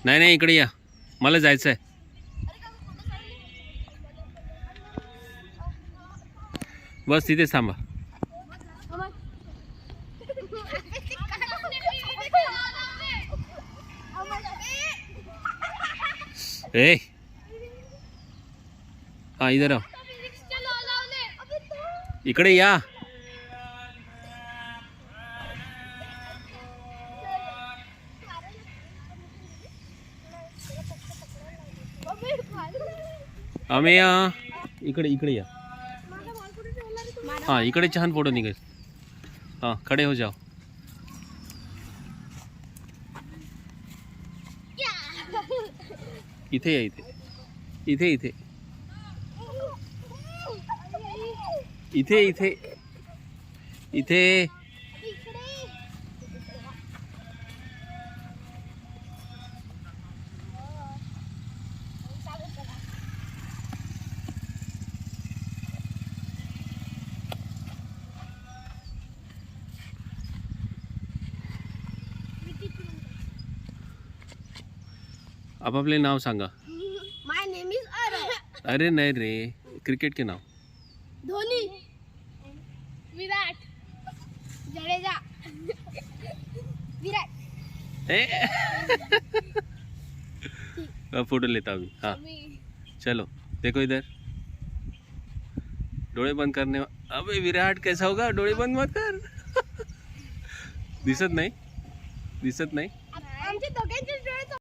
नाही नाही, इकडे या, मला जायचं आहे. बस तिथेच थांबा. ए हाँ इधर आओ, इकडे या. आम्ही या, इकडे इकडे या. हाँ इकडे छान फोटो निघेल. हाँ खड़े हो जाओ. इथे या, इथे इथे इथे इथे इथे इथे. आपापले नाव सांगा. माय नेम इज अरव. अरे नाही रे, क्रिकेट के नाव. धोनी, विराट, जडेजा, विराट. फोटो लेता अभी. हाँ चलो, देखो इधर, डोळे बंद करने. अबे विराट कैसा होगा, डोळे बंद मत कर. दिसत नाही, दिसत नाही.